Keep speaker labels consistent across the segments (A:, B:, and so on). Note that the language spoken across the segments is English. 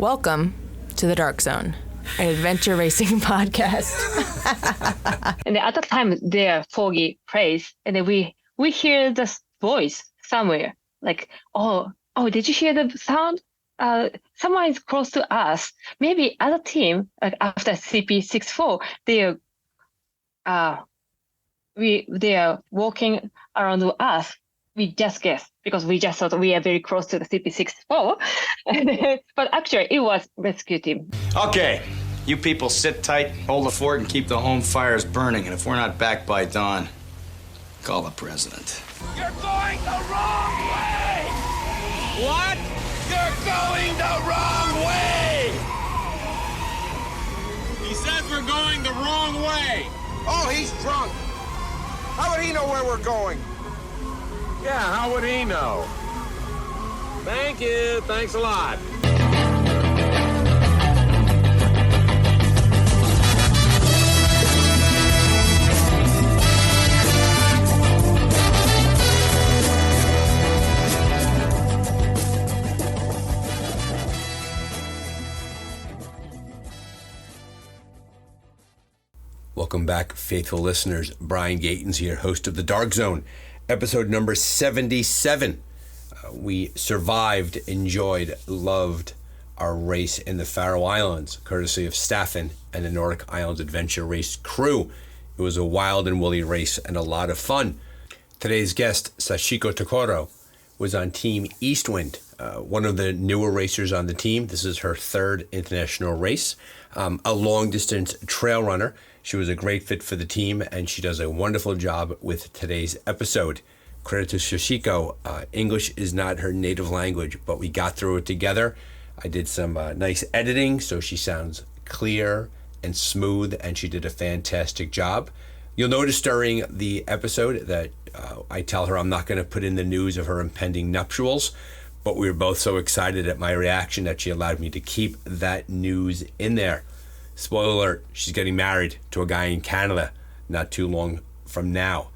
A: Welcome to the Dark Zone, an adventure racing podcast.
B: And at the time, there foggy place, and then we hear the voice somewhere, like, oh, did you hear the sound? Someone is close to us. Maybe other team, like after CP64, they are walking around us. We just guessed because we just thought we are very close to the CP64. But actually, it was rescue team.
C: Okay, you people sit tight, hold the fort, and keep the home fires burning. And if we're not back by dawn, call the president.
D: You're going the wrong way! What? You're going the wrong way! He says we're going the wrong way.
E: Oh, he's drunk. How would he know where we're going?
D: Yeah, how would he know? Thank you. Thanks a lot.
F: Welcome back, faithful listeners. Brian Gatens here, host of The Dark Zone, episode number 77. We survived, enjoyed, loved our race in the Faroe Islands, courtesy of Staffen and the Nordic Islands Adventure Race crew. It was a wild and woolly race and a lot of fun. Today's guest, Sachiko Tokoro, was on Team Eastwind, one of the newer racers on the team. This is her third international race, a long-distance trail runner. She was a great fit for the team, and she does a wonderful job with today's episode. Credit to Sachiko. English is not her native language, but we got through it together. I did some nice editing, so she sounds clear and smooth, and she did a fantastic job. You'll notice during the episode that I tell her I'm not going to put in the news of her impending nuptials, but we were both so excited at my reaction that she allowed me to keep that news in there. Spoiler alert, she's getting married to a guy in Canada not too long from now.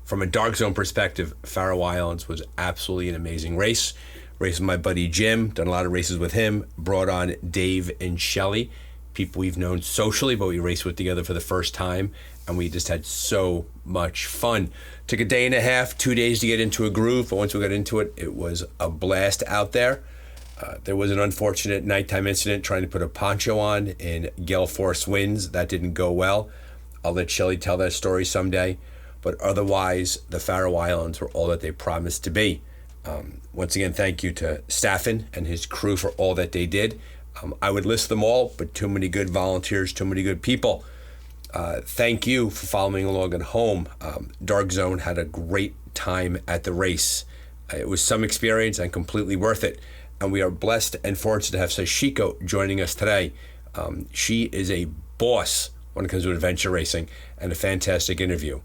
F: From a Dark Zone perspective, Faroe Islands was absolutely an amazing race. Raced with my buddy Jim, done a lot of races with him, brought on Dave and Shelly, people we've known socially, but we raced with together for the first time, and we just had so much fun. Took a day and a half, 2 days to get into a groove, but once we got into it, it was a blast out there. There was an unfortunate nighttime incident trying to put a poncho on in gale force winds. That didn't go well. I'll let Shelly tell that story someday. But otherwise, the Faroe Islands were all that they promised to be. Once again, thank you to Staffen and his crew for all that they did. I would list them all, but too many good volunteers, too many good people. Thank you for following along at home. Dark Zone had a great time at the race. It was some experience and completely worth it. And we are blessed and fortunate to have Sachiko joining us today. She is a boss when it comes to adventure racing and a fantastic interview.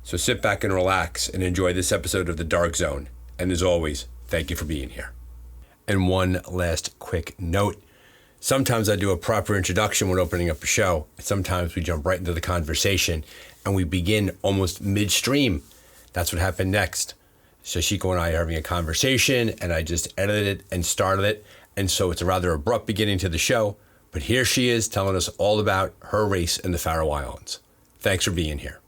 F: So sit back and relax and enjoy this episode of The Dark Zone. And as always, thank you for being here. And one last quick note. Sometimes I do a proper introduction when opening up a show. Sometimes we jump right into the conversation and we begin almost midstream. That's what happened next. Sachiko and I are having a conversation, and I just edited it and started it, and so it's a rather abrupt beginning to the show, but here she is telling us all about her race in the Faroe Islands. Thanks for being here.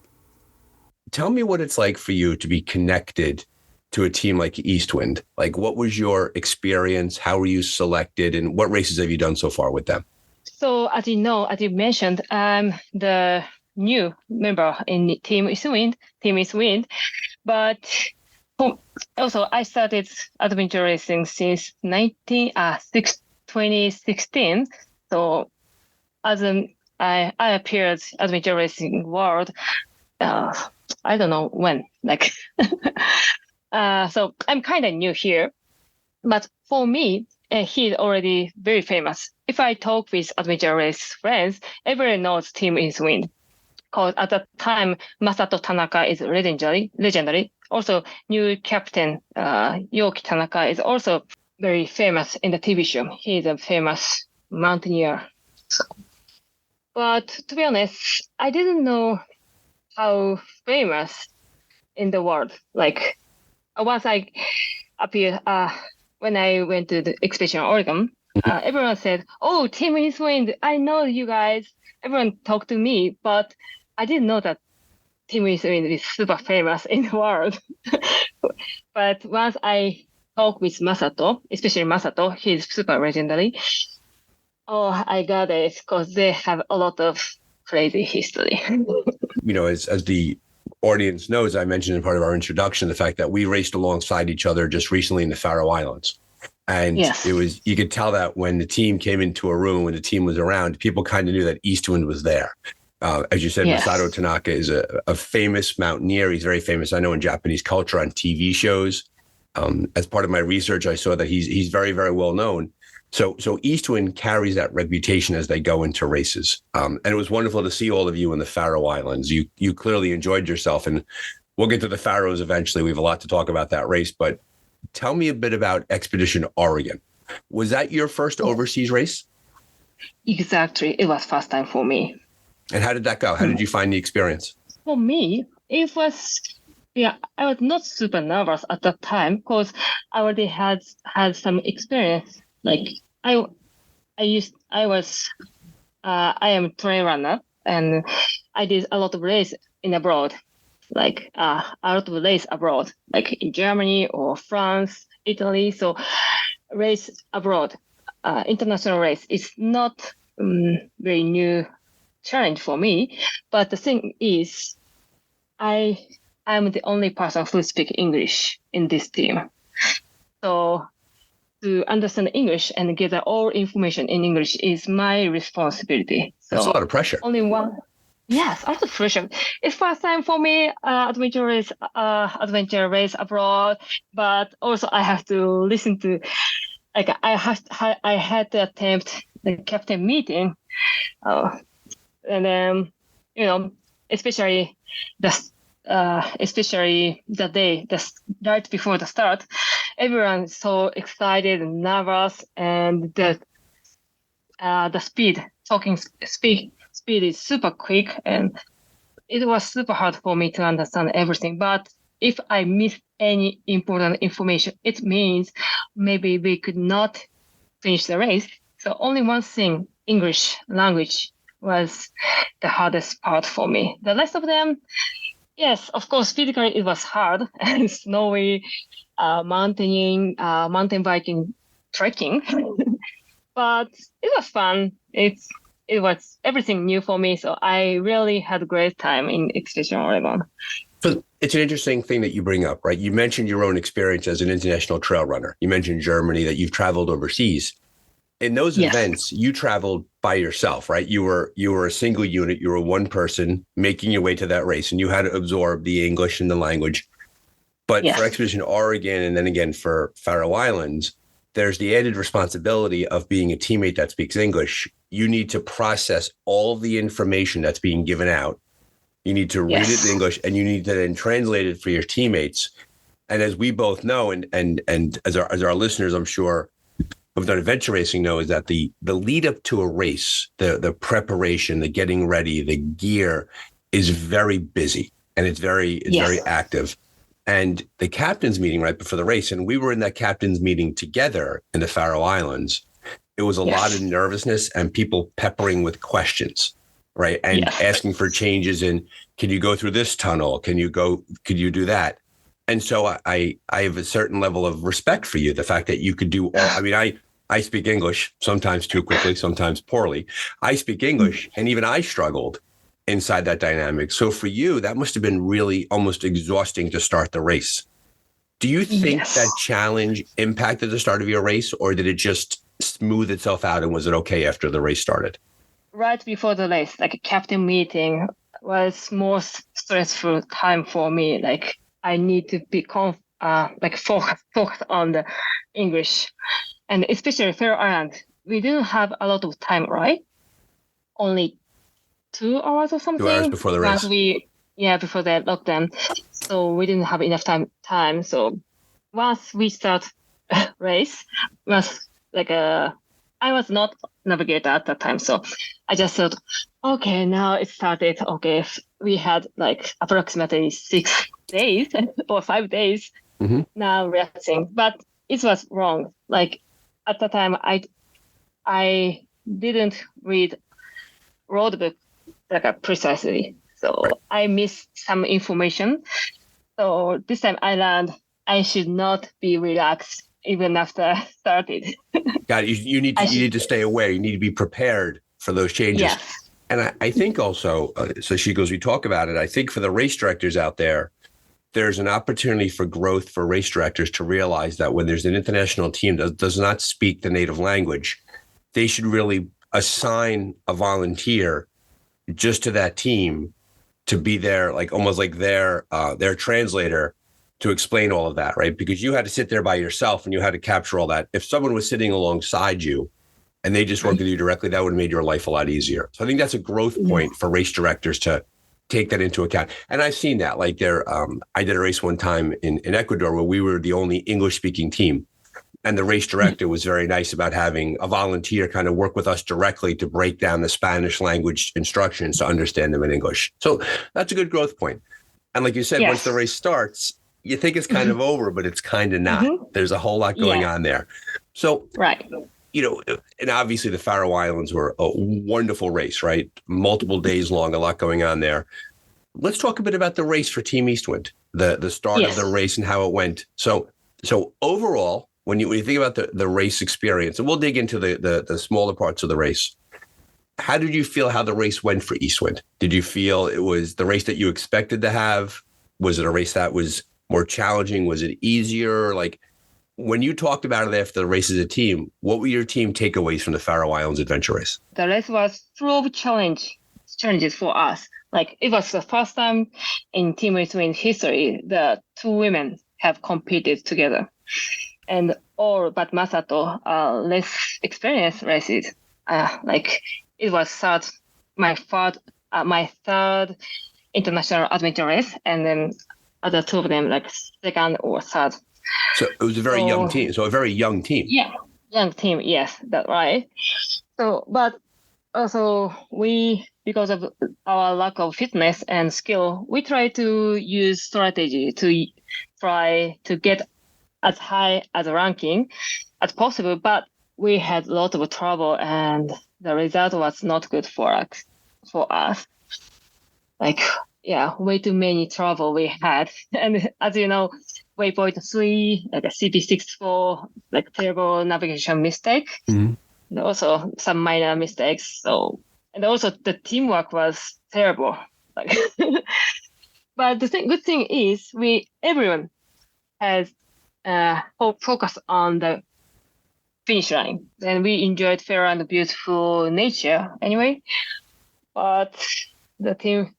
F: Tell me what it's like for you to be connected to a team like Eastwind. Like, what was your experience? How were you selected, and what races have you done so far with them?
B: So, as you know, as you mentioned, I'm the new member in Team Eastwind, but also, I started adventure racing since 2016. So, as I appeared adventure racing world, I don't know when. So I'm kind of new here, but for me, he's already very famous. If I talk with adventure race friends, everyone knows Team Eastwind. Because at that time, Masato Tanaka is legendary. Also, new captain Yoki Tanaka is also very famous in the TV show. He's a famous mountaineer. But to be honest, I didn't know how famous in the world. Once I appeared, when I went to the expedition in Oregon, everyone said, "Oh, Team Eastwind, I know you guys." Everyone talked to me, but I didn't know that Team Eastwind is super famous in the world. But once I talked with Masato, especially Masato, he's super legendary. Oh, I got it, because they have a lot of crazy history.
F: As the audience knows, I mentioned in part of our introduction the fact that we raced alongside each other just recently in the Faroe Islands. And
B: Yes.
F: you could tell that when the team came into a room, when the team was around, people kind of knew that Eastwind was there. As you said,
B: Yes.
F: Masato Tanaka is a famous mountaineer. He's very famous, I know, in Japanese culture on TV shows. As part of my research, I saw that he's very, very well known. So Eastwind carries that reputation as they go into races. And it was wonderful to see all of you in the Faroe Islands. You clearly enjoyed yourself, and we'll get to the Faroes eventually. We have a lot to talk about that race, but tell me a bit about Expedition Oregon. Was that your first overseas race?
B: Exactly. It was first time for me.
F: And how did that go? How did you find the experience?
B: For me, it was, I was not super nervous at that time, because I already had some experience. Like I am trail runner, and I did a lot of race in abroad, like a lot of race abroad, like in Germany or France, Italy. So race abroad, international race is not very new challenge for me. But the thing is, I'm the only person who speaks English in this team. So to understand English and get all information in English is my responsibility. So
F: That's a lot of pressure.
B: Only one. Yes, a lot of pressure. It's first time for me, adventure race abroad, but also I have to listen to, like I had to attempt the captain meeting, and then especially the day, right before the start, everyone's so excited and nervous, and the speed is super quick, and it was super hard for me to understand everything. But if I miss any important information, it means maybe we could not finish the race. So only one thing, English language, was the hardest part for me. The rest of them, yes, of course, physically it was hard, and snowy, mountain biking, trekking, but it was fun. It was everything new for me, so I really had a great time in Expedition Oregon.
F: So it's an interesting thing that you bring up, right? You mentioned your own experience as an international trail runner. You mentioned Germany, that you've traveled overseas. In those events, you traveled by yourself, right? You were a single unit. You were one person making your way to that race, and you had to absorb the English and the language. But for Expedition Oregon, and then again for Faroe Islands, there's the added responsibility of being a teammate that speaks English. You need to process all of the information that's being given out. You need to read it in English, and you need to then translate it for your teammates. And as we both know, and as our listeners, I'm sure, who've done adventure racing know, is that the lead up to a race, the preparation, the getting ready, the gear is very busy, and it's very active. And the captain's meeting right before the race, and we were in that captain's meeting together in the Faroe Islands. It was a lot of nervousness and people peppering with questions, right? And asking for changes in, can you go through this tunnel? Could you do that? And so I have a certain level of respect for you, the fact that you could do all. I mean, I speak English, sometimes too quickly, sometimes poorly. I speak English, and even I struggled inside that dynamic. So for you, that must have been really almost exhausting to start the race. Do you think that challenge impacted the start of your race, or did it just smooth itself out, and was it okay after the race started?
B: Right before the race, like a captain meeting was more stressful time for me. Like I need to be focused on the English, and especially Faroe Islands. We didn't have a lot of time, right? Only 2 hours or something.
F: 2 hours before the race.
B: Before the lockdown. So we didn't have enough time. So once we start race, was like I was not navigator at that time. So I just thought, okay, now it started. Okay, we had like approximately 6 days or 5 days now racing, but it was wrong. Like at the time, I didn't read road book precisely, so I missed some information. So this time I learned I should not be relaxed even after I started.
F: Got it. You need to stay aware. You need to be prepared for those changes.
B: Yes.
F: And I think also, Sachiko, as we talk about it, I think for the race directors out there, there's an opportunity for growth for race directors to realize that when there's an international team that does not speak the native language, they should really assign a volunteer just to that team to be there, like almost like their translator to explain all of that, right? Because you had to sit there by yourself and you had to capture all that. If someone was sitting alongside you and they just worked with you directly, that would have made your life a lot easier. So I think that's a growth point for race directors to take that into account. And I've seen that. Like I did a race one time in Ecuador where we were the only English-speaking team. And the race director was very nice about having a volunteer kind of work with us directly to break down the Spanish language instructions to understand them in English. So that's a good growth point. And like you said, once the race starts, you think it's kind of over, but it's kind of not. There's a whole lot going on there. So, and obviously the Faroe Islands were a wonderful race, right? Multiple days long, a lot going on there. Let's talk a bit about the race for Team Eastwind, the start of the race and how it went. So overall, when you think about the race experience, and we'll dig into the smaller parts of the race, how did you feel how the race went for Eastwind? Did you feel it was the race that you expected to have? Was it a race that was more challenging? Was it easier? Like when you talked about it after the race as a team, what were your team takeaways from the Faroe Islands Adventure Race?
B: The race was full of challenges for us. Like it was the first time in Team Eastwind history that two women have competed together. And all but Masato are less experienced races. Like it was my third international adventure race, and then other two of them like second or third.
F: So it was a very young team. So a very young team.
B: Yeah, young team. Yes, that's right. So, but also because of our lack of fitness and skill, we try to use strategy to try to get as high as a ranking as possible, but we had a lot of trouble and the result was not good for us. Like, way too many trouble we had. And as you know, waypoint 3, like a CP64, like terrible navigation mistake. And also some minor mistakes. So, and also the teamwork was terrible. Like, but the good thing is everyone has focus on the finish line, and we enjoyed fair and beautiful nature anyway. But the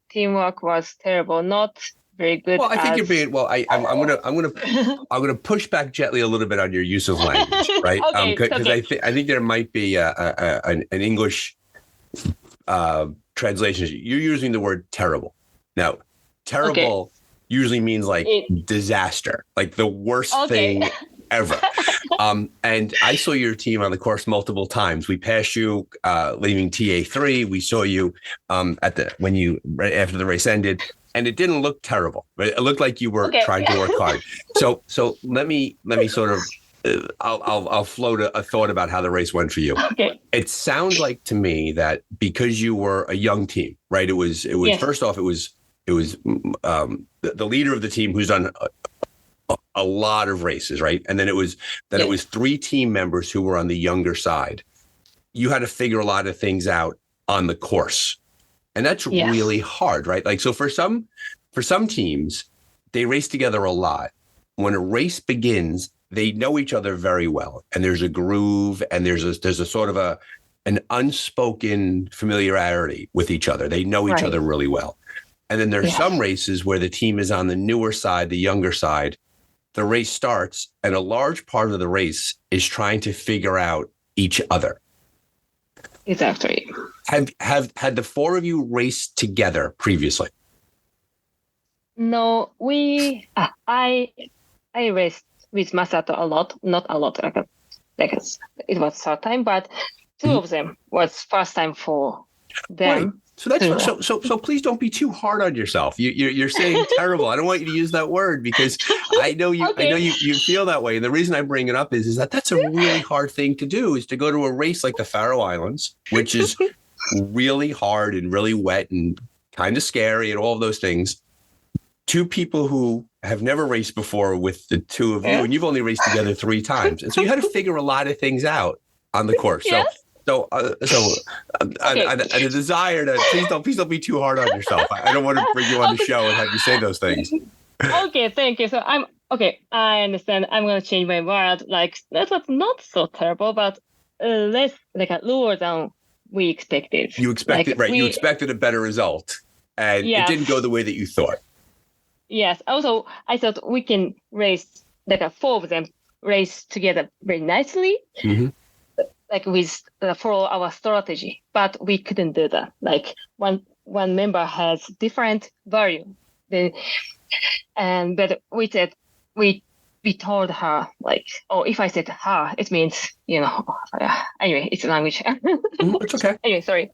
B: teamwork was terrible, not very good.
F: Well, I think you're being. Well, I'm gonna push back gently a little bit on your use of language, right? Because I think there might be an English translation. You're using the word terrible. Now, terrible usually means like disaster, like the worst thing ever. And I saw your team on the course multiple times. We passed you leaving TA3. We saw you after the race ended, and it didn't look terrible. But it looked like you were trying to work hard. So let me sort of I'll float a thought about how the race went for you. It sounds like to me that because you were a young team, right? It was first off, it was the leader of the team who's done a lot of races, right? And then it was three team members who were on the younger side. You had to figure a lot of things out on the course, and that's really hard, right? Like, so for some teams, they race together a lot. When a race begins, they know each other very well, and there's a groove, and there's a sort of an unspoken familiarity with each other. They know each other really well. And then there's some races where the team is on the newer side, the younger side. The race starts, and a large part of the race is trying to figure out each other.
B: Exactly.
F: Have had the four of you raced together previously?
B: No, I raced with Masato a lot, not a lot, like it was third time, but two of them was first time for them.
F: Right. So that's so please don't be too hard on yourself. You're saying terrible. I don't want you to use that word because I know you
B: Okay.
F: I know you feel that way. And the reason I bring it up is that that's a really hard thing to do, is to go to a race like the Faroe Islands, which is really hard and really wet and kind of scary and all of those things. Two people who have never raced before with the two of you, and you've only raced together 3 times. And so you had to figure a lot of things out on the course.
B: Yes.
F: So a desire to please don't be too hard on yourself. I don't want to bring you on the show and have you say those things.
B: Okay, thank you. So I understand. I'm gonna change my word. Like, that was not so terrible, but less lower than we expected.
F: You expected you expected a better result, and it didn't go the way that you thought.
B: Yes. Also, I thought we can race 4 of them race together very nicely.
F: Mm-hmm.
B: With follow our strategy, but we couldn't do that. Like, one member has different value, but we said we told her, like, if I said her, it means anyway, it's language.
F: It's okay.
B: Anyway, sorry.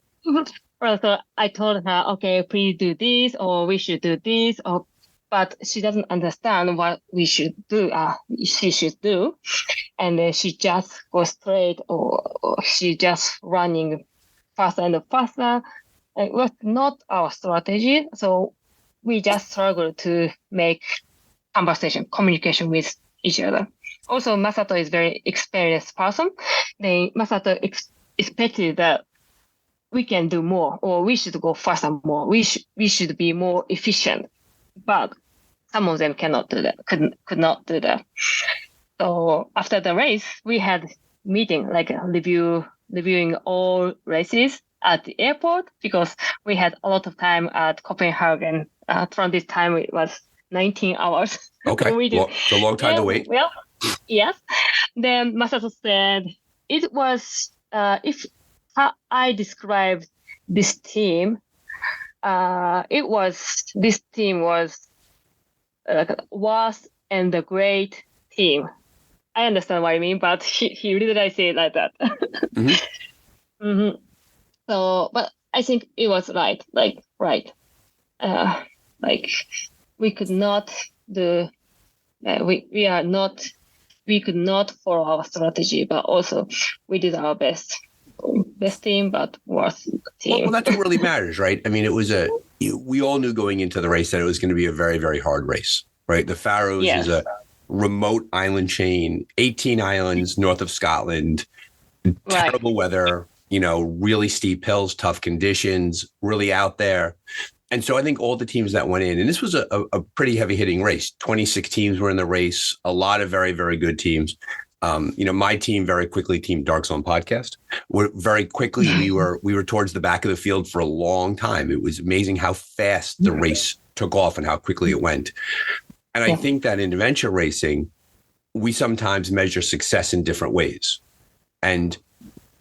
B: Well, so I told her, okay, please do this, or we should do this, but she doesn't understand what we should do. She should do. And then she just goes straight, or she just running faster and faster. It was not our strategy. So we just struggle to make communication with each other. Also, Masato is very experienced person. Then Masato expected that we can do more, or we should go faster more. We should be more efficient. But some of them cannot do that, could not do that. So after the race, we had meeting, like reviewing all races at the airport, because we had a lot of time at Copenhagen. From this time, it was 19 hours.
F: Okay, it's a long time to wait.
B: Well, yes. Then Masato said it was, if I described this team, this team was worst and a great team. I understand what I mean, but he really didn't say it like that. Mm-hmm. Mm-hmm. So, but I think it was right. We could not do. We could not follow our strategy, but also we did our best. Best team, but worst team.
F: Well, that's what really matters, right? I mean, we all knew going into the race that it was going to be a very, very hard race, right? The Faroes is a remote island chain, 18 islands north of Scotland, terrible weather, really steep hills, tough conditions, really out there. And so I think all the teams that went in, and this was a pretty heavy hitting race. 26 teams were in the race, a lot of very, very good teams. My team very quickly, Team Dark Zone Podcast, very quickly we were towards the back of the field for a long time. It was amazing how fast the race took off and how quickly it went. And I think that in adventure racing, we sometimes measure success in different ways. And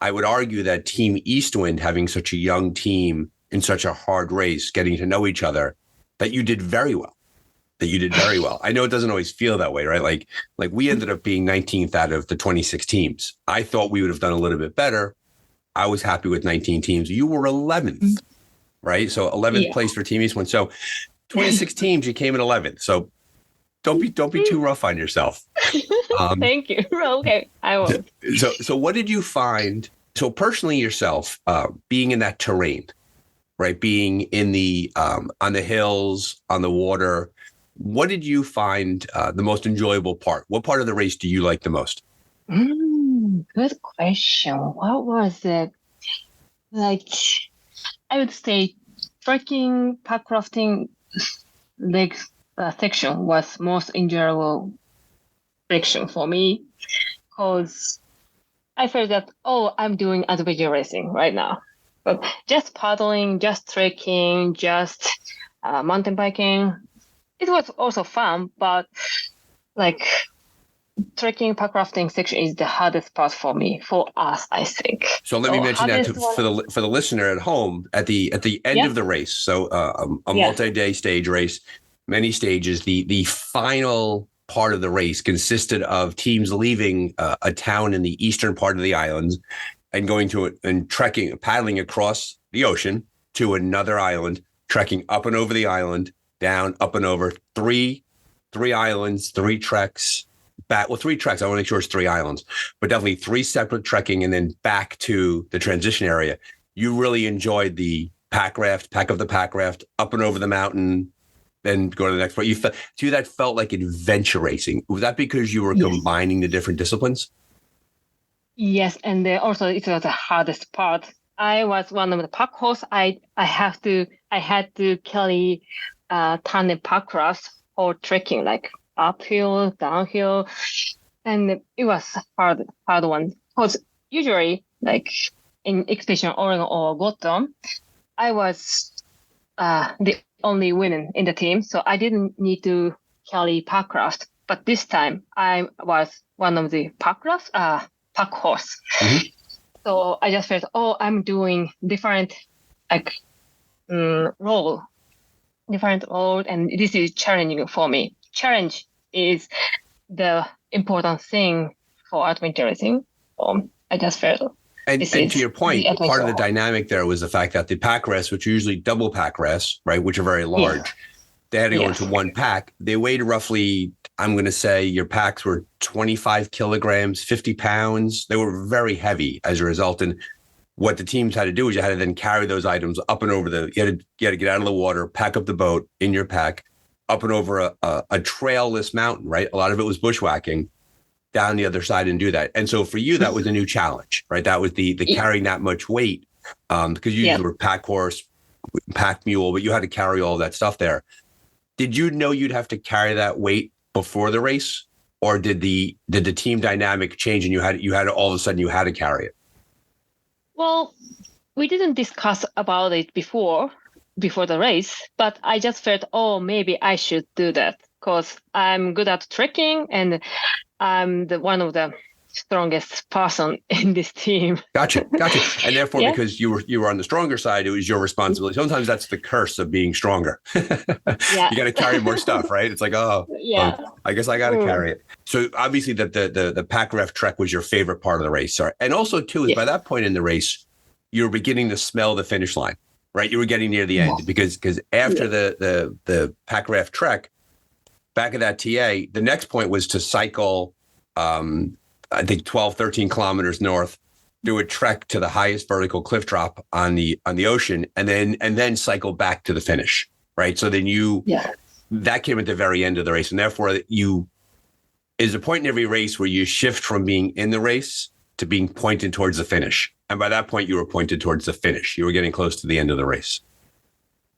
F: I would argue that Team Eastwind, having such a young team in such a hard race, getting to know each other, that you did very well. I know it doesn't always feel that way, right? Like we ended up being 19th out of the 26 teams. I thought we would have done a little bit better. I was happy with 19 teams. You were 11th, right? So 11th place for Team Eastwind. So 26 teams, you came in 11th. So don't be too rough on yourself.
B: Thank you. Okay, I will.
F: So what did you find? So personally yourself, being in that terrain, right? Being in the on the hills, on the water. What did you find the most enjoyable part? What part of the race do you like the most?
B: Good question. What was it? Like, I would say trekking, parkrafting section was most enjoyable section for me, because I felt that, I'm doing adventure racing right now. But just paddling, just trekking, just mountain biking, it was also fun, but trekking, parkrafting section is the hardest part for us, I think.
F: So let me mention that for the listener at home at the end of the race. So a multi-day stage race, many stages. The final part of the race consisted of teams leaving a town in the eastern part of the islands and going to it and paddling across the ocean to another island, trekking up and over the island, down, up and over, three islands, 3 treks, back. Well, 3 treks. I want to make sure it's 3 islands, but definitely 3 separate trekking and then back to the transition area. You really enjoyed the pack of the pack raft, up and over the mountain, then go to the next part. To you, that felt like adventure racing. Was that because you were combining the different disciplines?
B: Yes, and also it was the hardest part. I was one of the pack horse. I had to carry tandem pack rafts for trekking, like uphill, downhill, and it was hard one. Because usually, like in Expedition Oregon or Gotham, I was the only woman in the team, so I didn't need to carry pack raft. But this time, I was one of the pack horse. Mm-hmm. So I just felt, I'm doing different role, and this is challenging for me. Challenge is the important thing for adventure racing. I just felt.
F: And to your point, part of the dynamic there was the fact that the pack rests, which are usually double pack rests, right, which are very large, they had to go into one pack. They weighed roughly, I'm going to say your packs were 25 kilograms, 50 pounds. They were very heavy as a result. And what the teams had to do is you had to then carry those items up and over you had to get out of the water, pack up the boat in your pack, up and over a trailless mountain, right? A lot of it was bushwhacking, down the other side and do that. And so for you, that was a new challenge, right? That was the carrying that much weight, because you were pack horse, pack mule, but you had to carry all that stuff there. Did you know you'd have to carry that weight before the race, or did the team dynamic change and you had all of a sudden you had to carry it?
B: Well, we didn't discuss about it before the race, but I just felt, maybe I should do that because I'm good at trekking and I'm one of the strongest person in this team. Gotcha.
F: And therefore, because you were on the stronger side, it was your responsibility. Sometimes that's the curse of being stronger. You got to carry more stuff, right? It's like, I guess I got to carry it. So obviously the pack ref trek was your favorite part of the race. Sorry. And also too, is by that point in the race, you were beginning to smell the finish line, right? You were getting near the end because after the pack ref trek, back at that TA, the next point was to cycle, I think 12, 13 kilometers north, do a trek to the highest vertical cliff drop on the ocean, and then cycle back to the finish, right? So then that came at the very end of the race, and therefore is a point in every race where you shift from being in the race to being pointed towards the finish. And by that point, you were pointed towards the finish. You were getting close to the end of the race.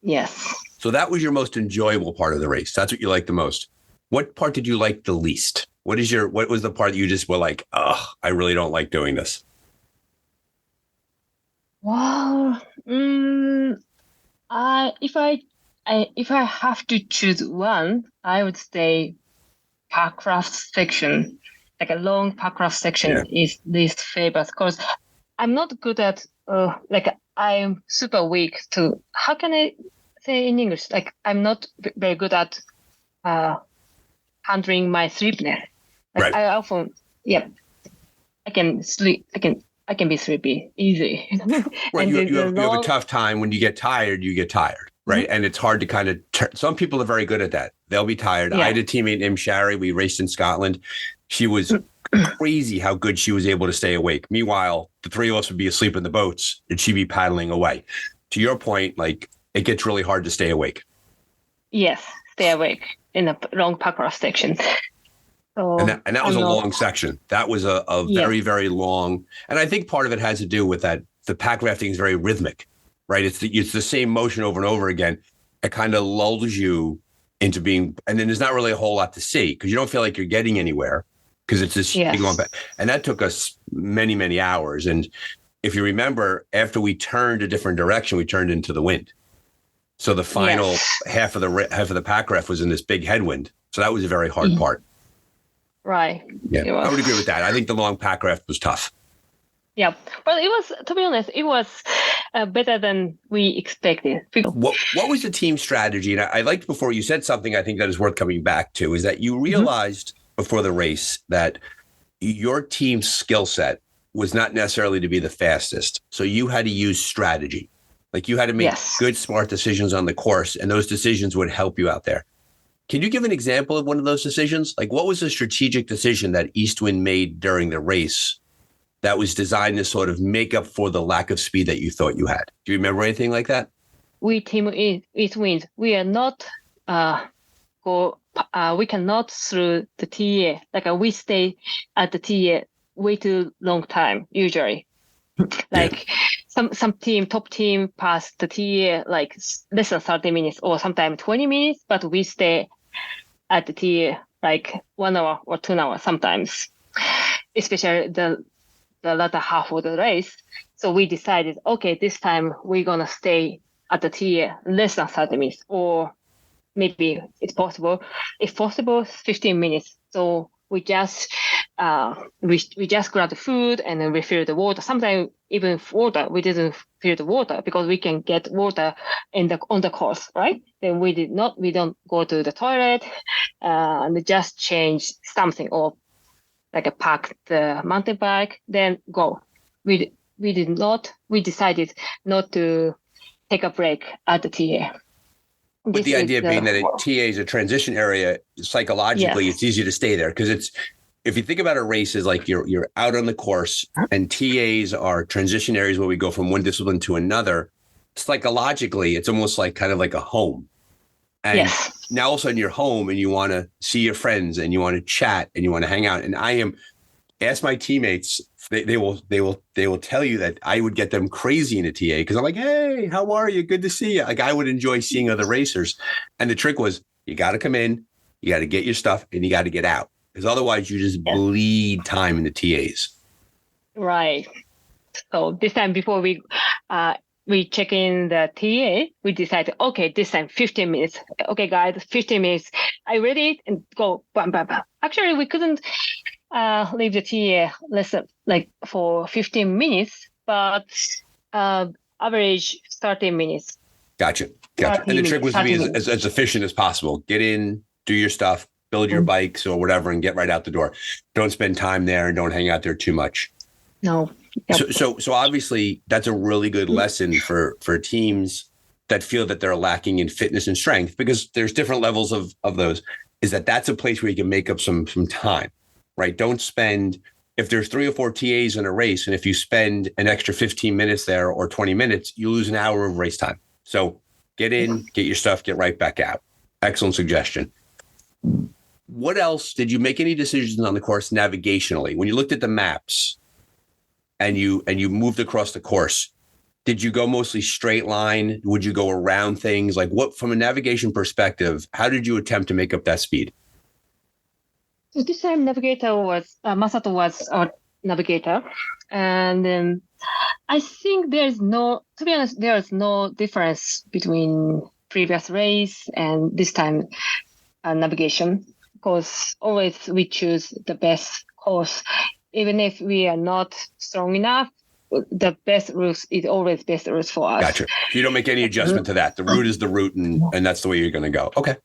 B: Yes.
F: So that was your most enjoyable part of the race. That's what you liked the most. What part did you like the least? What was the part that you just were like, I really don't like doing this?
B: Well, if I have to choose one, I would say parkraft section, like a long parkraft section is least favorite because I'm not good at I'm super weak to, how can I say in English? Like I'm not very good at handling my sleepiness. Like, right. I often, I can sleep. I can be sleepy easy.
F: Right. You have a tough time when you get tired. You get tired, right? Mm-hmm. And it's hard to kind of. Some people are very good at that. They'll be tired. Yeah. I had a teammate named Shari. We raced in Scotland. She was crazy how good she was able to stay awake. Meanwhile, the three of us would be asleep in the boats, and she'd be paddling away. To your point, like it gets really hard to stay awake.
B: Yes, stay awake in a long parkour section.
F: And that was a long section. That was a very, very long. And I think part of it has to do with that. The pack rafting is very rhythmic, right? It's the same motion over and over again. It kind of lulls you into being, and then there's not really a whole lot to see because you don't feel like you're getting anywhere because it's just going back. And that took us many, many hours. And if you remember, after we turned a different direction, we turned into the wind. So the final half of the pack ref was in this big headwind. So that was a very hard part.
B: Right.
F: Yeah, I would agree with that. I think the long pack raft was tough.
B: Yeah, but it was, to be honest, it was better than we expected.
F: What was the team strategy? And I liked before you said something I think that is worth coming back to, is that you realized before the race that your team's skill set was not necessarily to be the fastest. So you had to use strategy. Like you had to make good, smart decisions on the course, and those decisions would help you out there. Can you give an example of one of those decisions? Like what was a strategic decision that Eastwind made during the race that was designed to sort of make up for the lack of speed that you thought you had? Do you remember anything like that?
B: We team Eastwind. We are not we cannot through the TA. Like we stay at the TA way too long time usually. Like some team, top team pass the TA like less than 30 minutes or sometimes 20 minutes, but we stay at the TA like 1 hour or 2 hours sometimes, especially the latter half of the race. So we decided, okay, this time we're gonna stay at the TA less than 30 minutes, or maybe it's possible, if possible, 15 minutes. So we just we just grab the food and then refill the water. Sometimes even water, we didn't fill the water because we can get water on the course, right? Then we don't go to the toilet and just change something or like pack the mountain bike, then go. We decided not to take a break at the TA.
F: With the idea being that TA is a transition area, psychologically, it's easy to stay there because if you think about a race as like you're out on the course and TAs are transition areas where we go from one discipline to another, psychologically, it's almost like kind of like a home. And now all of a sudden you're home and you want to see your friends and you want to chat and you want to hang out. And ask my teammates, they will tell you that I would get them crazy in a TA because I'm like, hey, how are you? Good to see you. Like I would enjoy seeing other racers. And the trick was you got to come in, you got to get your stuff, and you got to get out because otherwise you just bleed time in the TAs. Right.
B: So this time before we check in the TA, we decided, okay, this time 15 minutes. Okay, guys, 15 minutes. Are you ready? And go, bam, bam, bam. Actually, we couldn't leave the TA less than like for 15 minutes, but average 30 minutes.
F: Gotcha. And the trick was to be as efficient as possible. Get in, do your stuff, build your bikes or whatever, and get right out the door. Don't spend time there and don't hang out there too much.
B: No.
F: Yep. So obviously that's a really good lesson for teams that feel that they're lacking in fitness and strength, because there's different levels of those, is that's a place where you can make up some time, right? Don't spend, if there's 3 or 4 TAs in a race, and if you spend an extra 15 minutes there or 20 minutes, you lose an hour of race time. So get in, get your stuff, get right back out. Excellent suggestion. What else? Did you make any decisions on the course navigationally? When you looked at the maps and you moved across the course, did you go mostly straight line? Would you go around things? Like what, from a navigation perspective, how did you attempt to make up that speed?
B: So this time Masato was our navigator. And I think there's no difference between previous race and this time navigation, because always we choose the best course. Even if we are not strong enough, the best route is always best route for us.
F: Gotcha. You don't make any adjustment to that. The route is the route, and that's the way you're going to go. Okay.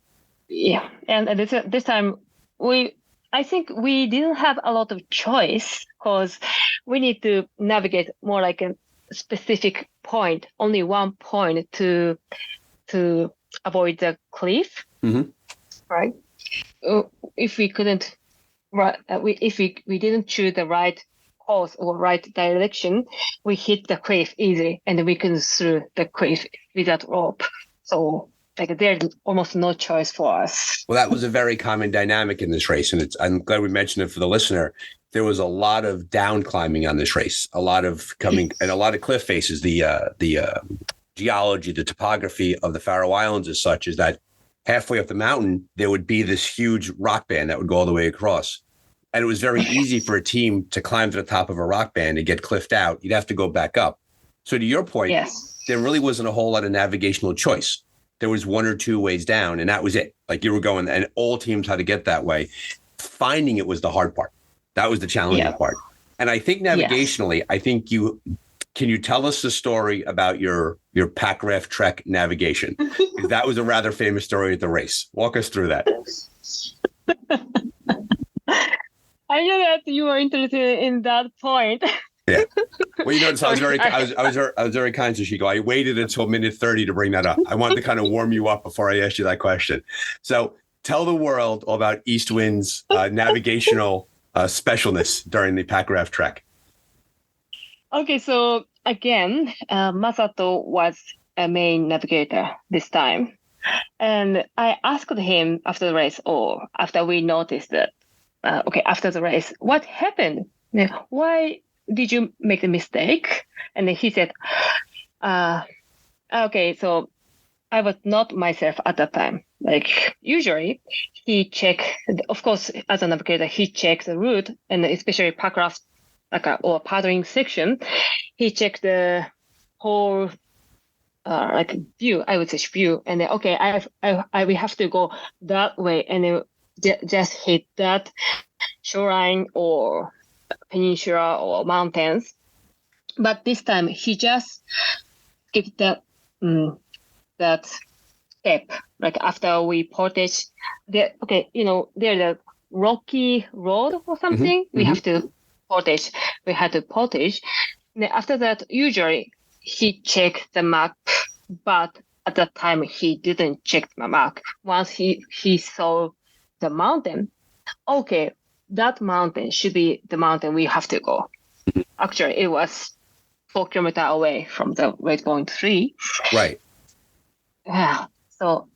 B: Yeah. And this time, I think we didn't have a lot of choice, because we need to navigate more like a specific point, only one point to avoid the cliff. Mm-hmm. Right? If we couldn't, if we didn't choose the right course or right direction, we hit the cliff easily, and we couldn't through the cliff without rope. So there's almost no choice for us.
F: Well, that was a very common dynamic in this race, and I'm glad we mentioned it for the listener. There was a lot of down climbing on this race, a lot of coming and a lot of cliff faces. The geology, the topography of the Faroe Islands is such is that halfway up the mountain, there would be this huge rock band that would go all the way across. And it was very easy for a team to climb to the top of a rock band and get cliffed out. You'd have to go back up. So to your point, There really wasn't a whole lot of navigational choice. There was 1 or 2 ways down, and that was it. Like you were going, and all teams had to get that way. Finding it was the hard part. That was the challenging part. And I think navigationally, can you tell us the story about your pack raft trek navigation? Because that was a rather famous story at the race. Walk us through that.
B: I know that you were interested in that point.
F: Yeah. Well, you notice I was very kind to Sachiko. I waited until minute 30 to bring that up. I wanted to kind of warm you up before I asked you that question. So tell the world all about Eastwind's navigational specialness during the Packraft trek.
B: Okay, so again, Masato was a main navigator this time. And I asked him after the race, or after we noticed that, after the race, what happened? Why did you make a mistake? And then he said, okay, so I was not myself at that time. Like usually he of course, as a navigator, he checks the route, and especially Packraft or paddling section, he checked the whole view, I would say view, and then we have to go that way, and then just hit that shoreline or peninsula or mountains. But this time he just skipped that step. Like after we portage, there's a rocky road or something. We have to portage. We had to portage. And then after that, usually he checked the map, but at that time he didn't check the map. Once he saw the mountain, okay, that mountain should be the mountain we have to go. Actually, it was 4 kilometers away from the waypoint 3.
F: Right.
B: Yeah. So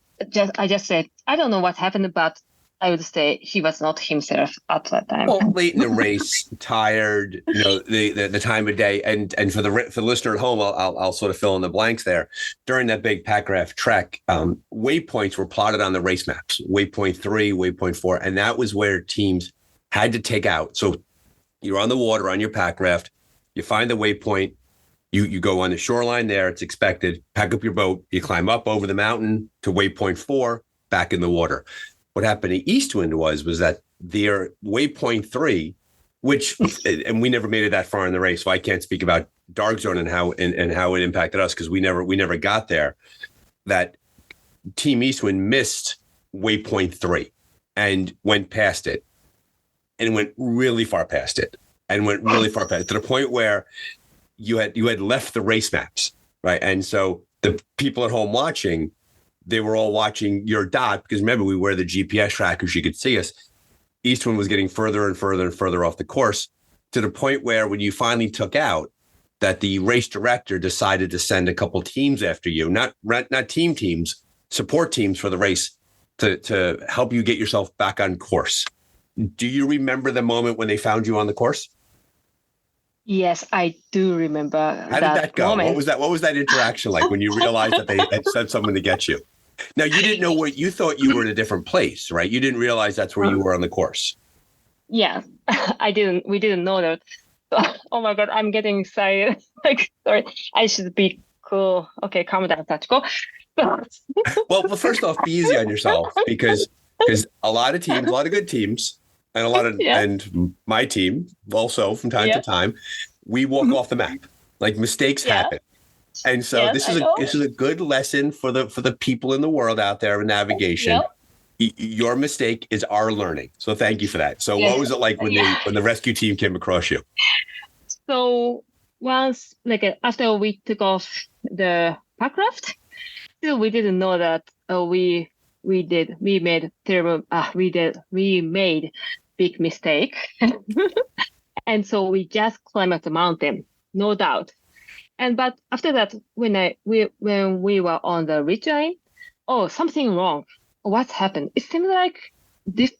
B: I just said, I don't know what happened, but I would say he was not himself at that time.
F: Well, late in the race, tired, the time of day, and for the listener at home, I'll sort of fill in the blanks there. During that big Packraft trek, waypoints were plotted on the race maps, waypoint 3, waypoint 4, and that was where teams had to take out. So you're on the water on your Packraft, you find the waypoint, you go on the shoreline there, it's expected, pack up your boat, you climb up over the mountain to waypoint 4, back in the water. What happened to Eastwind was that their waypoint 3, which, and we never made it that far in the race, so I can't speak about Dark Zone and how it impacted us because we never got there. That Team Eastwind missed waypoint 3 and went past it, and went really far past it, and went really far past it, to the point where you had left the race maps, right? And so the people at home watching, they were all watching your dot, because remember, we wear the GPS trackers, you could see us. Eastwind was getting further and further and further off the course, to the point where when you finally took out, that the race director decided to send a couple teams after you, not teams, support teams for the race to help you get yourself back on course. Do you remember the moment when they found you on the course?
B: Yes, I do remember.
F: How did that go?
B: Moment.
F: What was that interaction like when you realized that they had sent someone to get you? Now, you didn't know where you thought you were in a different place, right? You didn't realize that's where you were on the course.
B: Yeah, I didn't. We didn't know that. Oh my God, I'm getting excited. Sorry, I should be cool. Okay, calm down, Sachiko.
F: Well, first off, be easy on yourself, because a lot of good teams, and and my team also from time to time, we walk off the map. Like mistakes happen. And so this is a good lesson for the people in the world out there in navigation. Yep. Your mistake is our learning. So thank you for that. So what was it like when the rescue team came across you?
B: So once, after we took off the Packraft, still we didn't know that we made big mistake. And so we just climbed up the mountain, no doubt. But after that, when we were on the ridge line, something wrong. What happened? It seemed like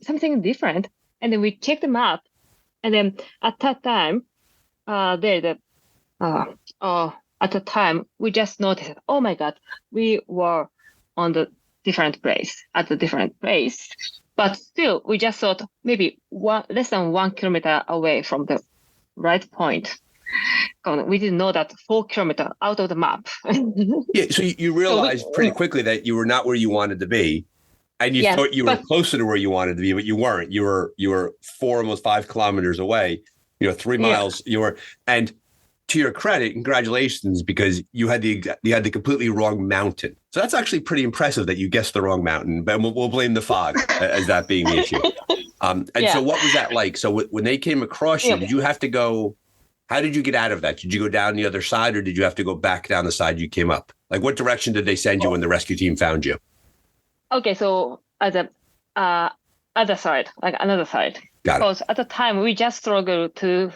B: something different. And then we checked the map, and then at that time, at the time we just noticed, oh my God, we were on the different place. But still, we just thought maybe less than 1 kilometer away from the right point. We didn't know that 4 kilometers out of the map.
F: So you realized pretty quickly that you were not where you wanted to be, and you thought you were closer to where you wanted to be, but you weren't. You were 4, almost 5 kilometers away. 3 miles. You were, and to your credit, congratulations, because you had the completely wrong mountain. So that's actually pretty impressive that you guessed the wrong mountain. But we'll blame the fog as that being the issue. So what was that like? So when they came across you, did you have to go How did you get out of that? Did you go down the other side, or did you have to go back down the side you came up? Like, what direction did they send you when the rescue team found you?
B: Okay, so at the other side, like another side.
F: Got it.
B: Because at the time we just struggled through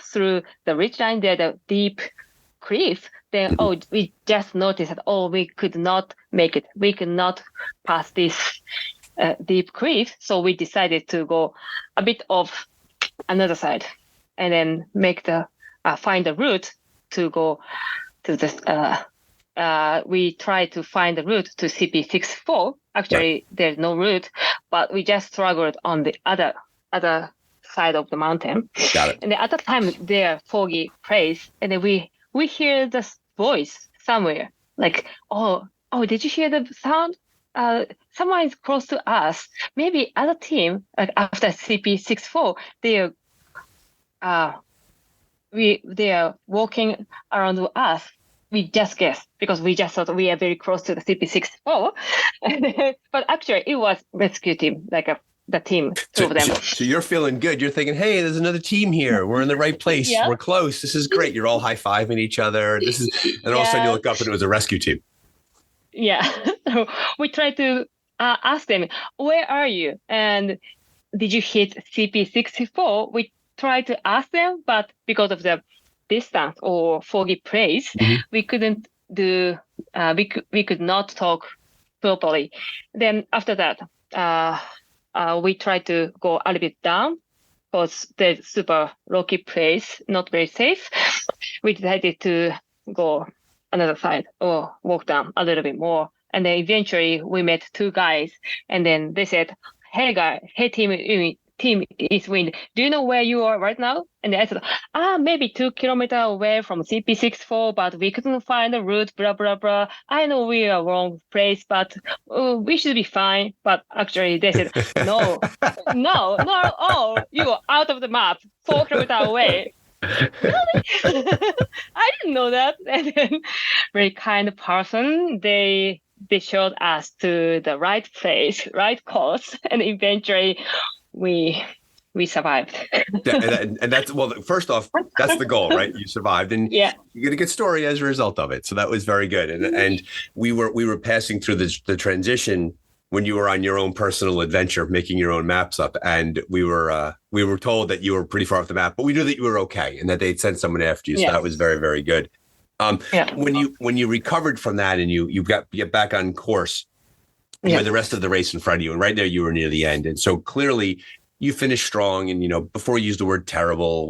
B: the ridge line there, the deep cliff. Then we just noticed that we could not make it. We could not pass this deep cliff. So we decided to go a bit of another side, and then make the find the route to go to this. We tried to find the route to CP64. Actually, There's no route, but we just struggled on the other side of the mountain.
F: Got it.
B: And at the time, there foggy place, and then we hear this voice somewhere, like, oh, did you hear the sound? Someone is close to us. Maybe other team, like after CP64, they are walking around us. We just guessed because we just thought we are very close to the CP64. But actually, it was rescue team, like the team, two of them.
F: So you're feeling good. You're thinking, hey, there's another team here. We're in the right place.
B: Yeah.
F: We're close. This is great. You're all high-fiving each other. And all of a sudden you look up and it was a rescue team.
B: Yeah. So we tried to ask them, where are you? And did you hit CP64? We tried to ask them, but because of the distance or foggy place, we couldn't do, we could not talk properly. Then after that, we tried to go a little bit down because there's super rocky place, not very safe. We decided to go another side or walk down a little bit more. And then eventually we met two guys, and then they said, hey team East Wind, do you know where you are right now? And I said, maybe 2 kilometers away from CP64, but we couldn't find the route, blah, blah, blah. I know we are wrong place, but we should be fine. But actually they said, no, you are out of the map, 4 kilometers away. Really? I didn't know that. And then very kind person, they showed us to the right place, right course, and eventually we survived.
F: and that's, well, first off, that's the goal, right? You survived, and you get a good story as a result of it. So that was very good. And we were passing through the transition when you were on your own personal adventure, making your own maps up, and we were told that you were pretty far off the map, but we knew that you were okay and that they'd sent someone after you. So that was very, very good. When you recovered from that and you get back on course, with the rest of the race in front of you, and right there you were near the end, and so clearly you finished strong. And before you use the word terrible,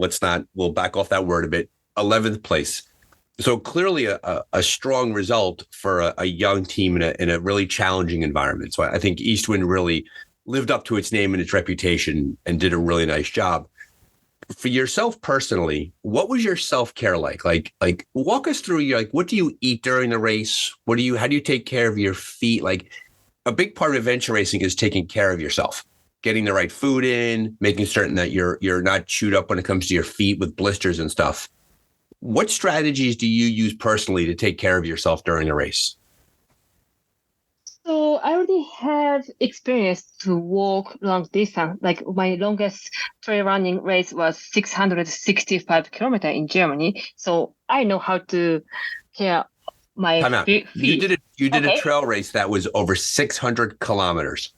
F: we'll back off that word a bit. 11th place, so clearly a strong result for a young team in a really challenging environment. So I think Eastwind really lived up to its name and its reputation and did a really nice job. For yourself personally, what was your self-care like? Like walk us through what do you eat during the race? How do you take care of your feet? Like, a big part of adventure racing is taking care of yourself, getting the right food in, making certain that you're not chewed up when it comes to your feet with blisters and stuff. What strategies do you use personally to take care of yourself during a race?
B: So I already have experience to walk long distance. Like my longest trail running race was 665 kilometers in Germany. So I know how to care my feet.
F: You did a trail race that was over 600 kilometers.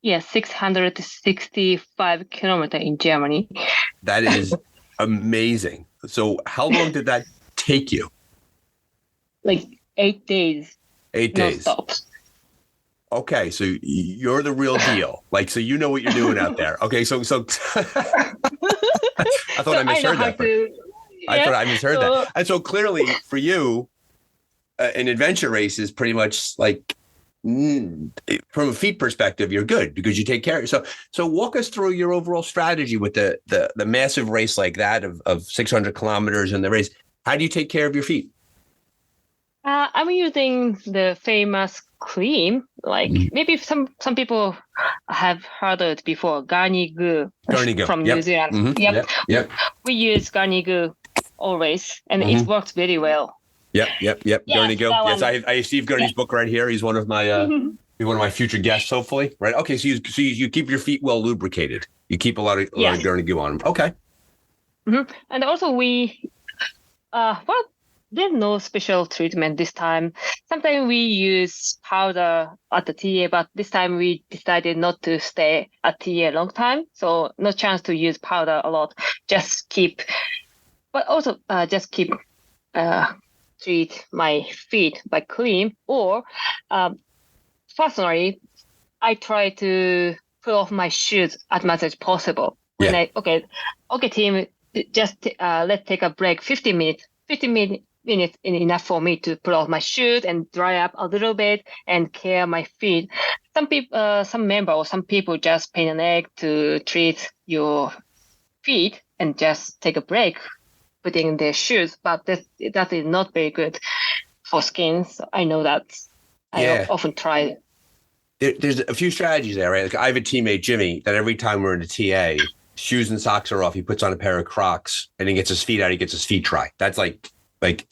B: Yeah, 665 kilometers in Germany.
F: That is amazing. So how long did that take you?
B: Like 8 days.
F: 8 days.
B: No stop.
F: Okay, so you're the real deal. So you know what you're doing out there. Okay, so I thought I misheard that. I thought I misheard that. And so clearly for you, an adventure race is pretty much like, from a feet perspective, you're good because you take care of yourself. So walk us through your overall strategy with the massive race like that of 600 kilometers in the race. How do you take care of your feet?
B: I'm using the famous cream. Maybe some people have heard it before. Garni Goo from New Zealand.
F: Mm-hmm. Yep.
B: We use Garni Goo always, and it works very well.
F: Yep. Gurney Goo. Yes, I Steve Gurney's book right here. He's one of my future guests, hopefully. Right. Okay. So you keep your feet well lubricated. You keep a lot of Gurney Goo on them. Okay.
B: And also well, there's no special treatment this time. Sometimes we use powder at the TA, but this time we decided not to stay at TA a long time. So no chance to use powder a lot. Just keep treat my feet by cream, or personally, I try to pull off my shoes as much as possible. When team, just let's take a break. 15 minutes. 15 minutes is enough for me to pull off my shoes and dry up a little bit and care my feet. Some people, some people just paint an egg to treat your feet and just take a break putting their shoes, but that is not very good for skin. So I know that. I often try.
F: There's a few strategies there, right? Like I have a teammate, Jimmy, that every time we're in a TA, shoes and socks are off. He puts on a pair of Crocs and he gets his feet out. He gets his feet dry. That's like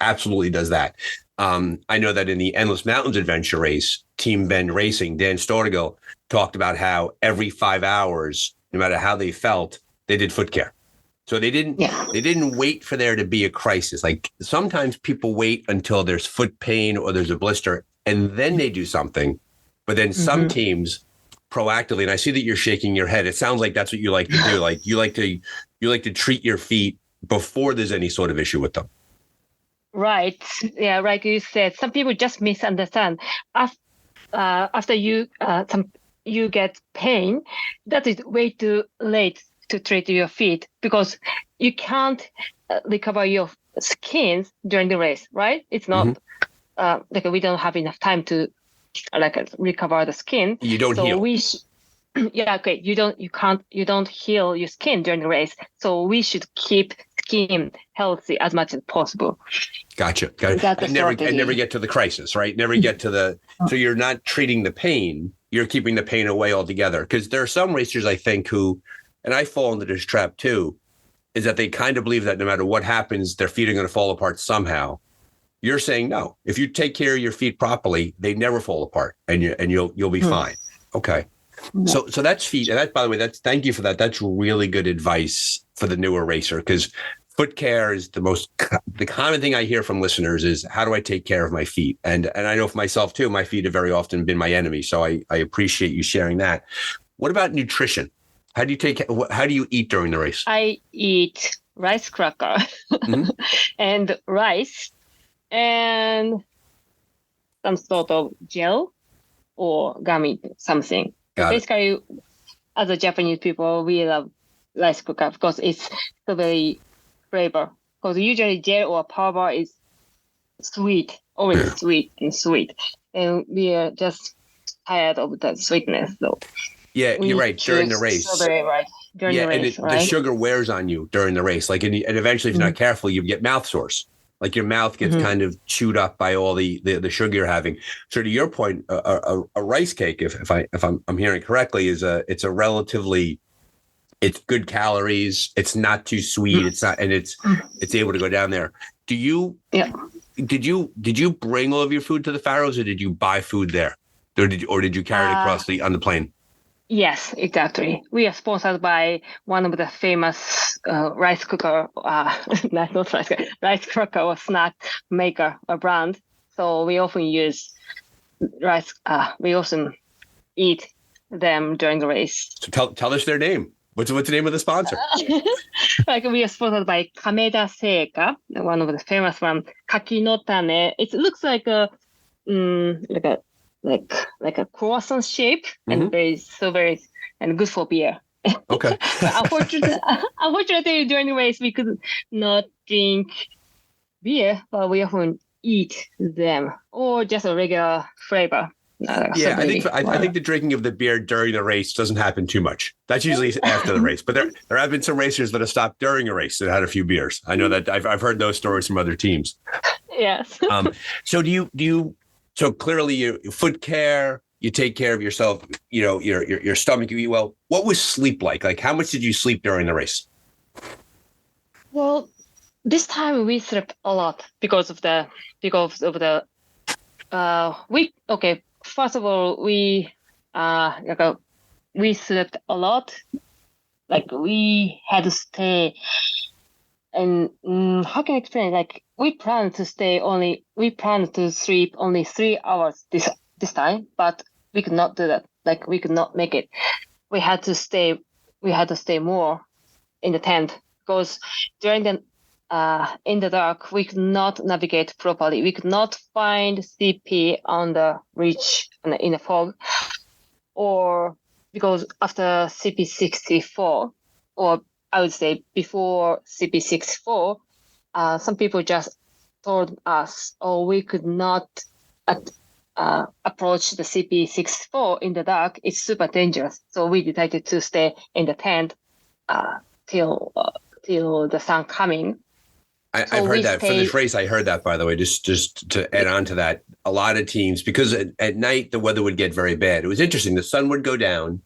F: absolutely does that. I know that in the Endless Mountains Adventure Race, Team Bend Racing, Dan Stortigal talked about how every 5 hours, no matter how they felt, they did foot care. So they didn't wait for there to be a crisis. Like sometimes people wait until there's foot pain or there's a blister and then they do something. But then some teams proactively, and I see that you're shaking your head. It sounds like that's what you like to do. Like you like to treat your feet before there's any sort of issue with them.
B: Right. Yeah. Like you said, some people just misunderstand. After you get pain, that is way too late to treat your feet because you can't recover your skin during the race. Right. It's not like we don't have enough time to recover the skin.
F: You don't heal.
B: You don't heal your skin during the race. So we should keep skin healthy as much as possible.
F: Gotcha. And never get to the crisis, right? Never get to so you're not treating the pain, you're keeping the pain away altogether. Because there are some racers, I think, who, and I fall into this trap too, is that they kind of believe that no matter what happens, their feet are going to fall apart somehow. You're saying no. If you take care of your feet properly, they never fall apart, and you'll be fine. Okay. So that's feet, and that, by the way, thank you for that. That's really good advice for the newer racer, because foot care is the common thing I hear from listeners is how do I take care of my feet? And I know for myself too, my feet have very often been my enemy. So I appreciate you sharing that. What about nutrition? How do you eat during the race?
B: I eat rice cracker and rice. And some sort of gel or gummy, something. Basically, as a Japanese people, we love rice cooker because it's so very flavor. Because usually gel or powder is sweet, always sweet. And we are just tired of the sweetness. So
F: yeah, you're right. During the race. The sugar wears on you during the race. Like, and eventually, if you're not careful, you get mouth sores. Like your mouth gets kind of chewed up by all the sugar you're having. So to your point, a rice cake, if I'm hearing correctly, it's good calories. It's not too sweet. It's not, and it's able to go down there. Did you bring all of your food to the Faroes, or did you buy food there, or did you carry it across on the plane?
B: Yes, exactly. We are sponsored by one of the famous rice cracker or snack maker, a brand. So we often use rice. We often eat them during the race.
F: So tell us their name. What's the name of the sponsor?
B: Like we are sponsored by Kameda Seika, one of the famous one. Kaki no Tane. It looks like a croissant shape and very and good for beer.
F: Okay.
B: Unfortunately, during the race we could not drink beer, but we often eat them or just a regular flavor.
F: I think the drinking of the beer during the race doesn't happen too much. That's usually after the race. But there have been some racers that have stopped during a race and had a few beers. I know that I've heard those stories from other teams.
B: Yes.
F: So do you? So clearly, you foot care, you take care of yourself. You know, your stomach, you eat well. What was sleep like? Like, how much did you sleep during the race?
B: Well, this time we slept a lot because of the First of all, we slept a lot. Like we had to stay And how can I explain? Like we planned to sleep only 3 hours this time, but we could not do that. Like we could not make it. We had to stay more in the tent because during the in the dark we could not navigate properly. We could not find CP on the reach in the fog, or because after CP64, or I would say before CP64, some people just told us, "Oh, we could not approach the CP64 in the dark. It's super dangerous." So we decided to stay in the tent till the sun coming.
F: I've heard that for this race. I heard that, by the way, just to add on to that, a lot of teams, because at night the weather would get very bad. It was interesting. The sun would go down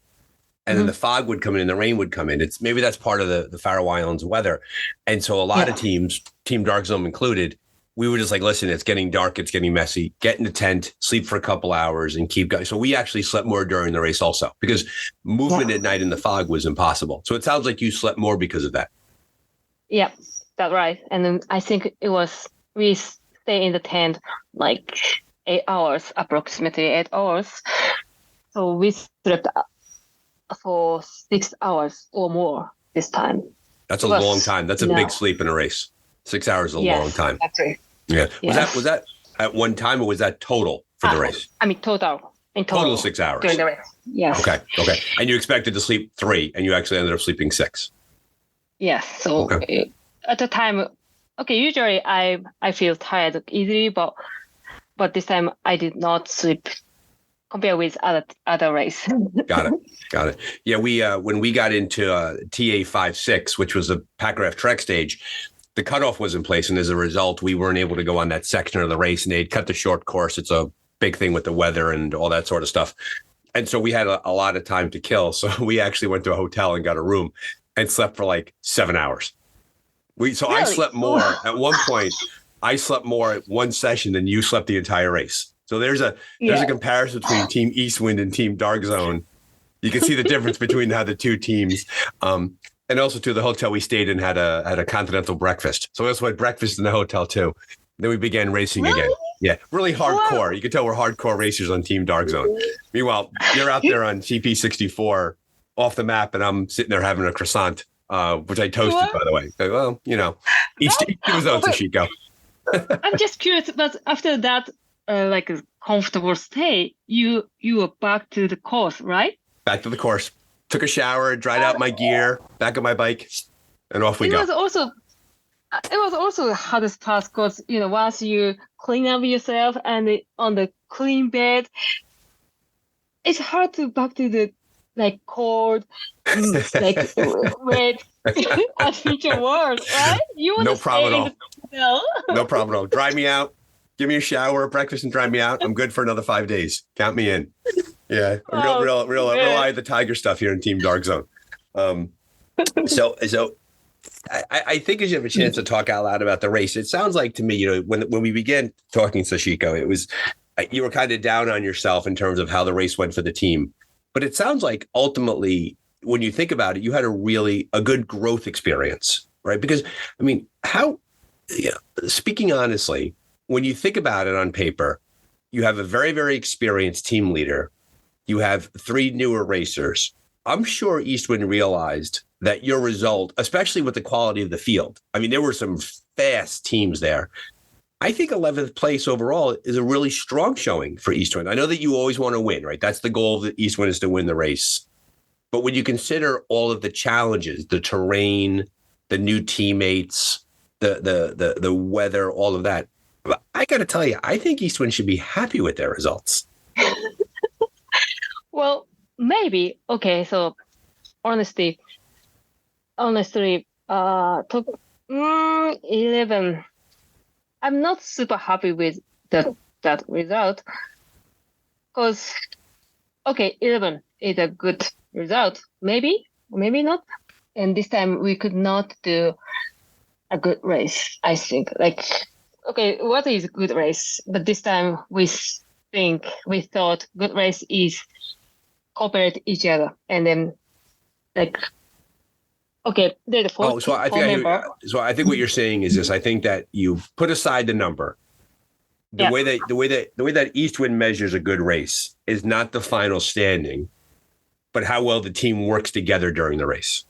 F: and then the fog would come in and the rain would come in. Maybe that's part of the Faroe Islands weather. And so a lot of teams, Team Dark Zone included, we were just like, listen, it's getting dark. It's getting messy. Get in the tent, sleep for a couple hours and keep going. So we actually slept more during the race also because movement at night in the fog was impossible. So it sounds like you slept more because of that.
B: Yeah. That's right. And then I think we stay in the tent like 8 hours, approximately 8 hours. So we slept for 6 hours or more this time.
F: That's a long time. That's a big sleep in a race. 6 hours is a long time.
B: Exactly.
F: Yeah. Was that at one time or was that total for the race?
B: I mean, total. In total
F: 6 hours.
B: During the race. Yes.
F: Okay. And you expected to sleep 3 and you actually ended up sleeping 6.
B: Yes. So at the time, usually I feel tired easily, but this time I did not sleep compared with other race.
F: Got it. Yeah, we when we got into TA56, which was a Packraft Trek stage, the cutoff was in place, and as a result, we weren't able to go on that section of the race, and they'd cut the short course. It's a big thing with the weather and all that sort of stuff. And so we had a lot of time to kill. So we actually went to a hotel and got a room and slept for like 7 hours. Really? I slept more at one point. I slept more at one session than you slept the entire race. So there's a comparison between Team Eastwind and Team Dark Zone. You can see the difference between how the two teams. And also to the hotel we stayed in had a continental breakfast. So we also had breakfast in the hotel too. Then we began racing again. Yeah, really hardcore. Wow. You can tell we're hardcore racers on Team Dark Zone. Meanwhile, you're out there on CP64 off the map, and I'm sitting there having a croissant. Which I toasted, by the way. Well, each to his own, Sachiko.
B: I'm just curious, but after that, like a comfortable stay, you were back to the course, right?
F: Back to the course. Took a shower, dried out my gear, back on my bike, and off we go.
B: It was also the hardest part because once you clean up yourself and on the clean bed, it's hard to back to the cold, like wet adventure world, right? You want
F: no problem at all.
B: No.
F: No problem at all. Dry me out. Give me a shower, breakfast, and dry me out. I'm good for another 5 days. Count me in. Yeah, real eye of the tiger stuff here in Team Dark Zone. So I think as you have a chance to talk out loud about the race, it sounds like to me, when we began talking, Sachiko, it was you were kind of down on yourself in terms of how the race went for the team. But it sounds like ultimately, when you think about it, you had a good growth experience, right? Because, I mean, speaking honestly, when you think about it on paper, you have a very, very experienced team leader. You have 3 newer racers. I'm sure Eastwind realized that your result, especially with the quality of the field, I mean, there were some fast teams there. I think 11th place overall is a really strong showing for Eastwind. I know that you always want to win, right? That's the goal of the Eastwind, is to win the race. But when you consider all of the challenges, the terrain, the new teammates, the weather, all of that, I got to tell you, I think Eastwind should be happy with their results.
B: Well, maybe. Okay, so honestly, top 11. I'm not super happy with that result because, 11 is a good result, maybe, or maybe not. And this time we could not do a good race, I think. What is a good race? But this time we thought good race is cooperate each other and then Okay, they're the four,
F: So I
B: four
F: think
B: member.
F: I think what you're saying is this. I think that you've put aside the number. The way that Eastwind measures a good race is not the final standing, but how well the team works together during the race.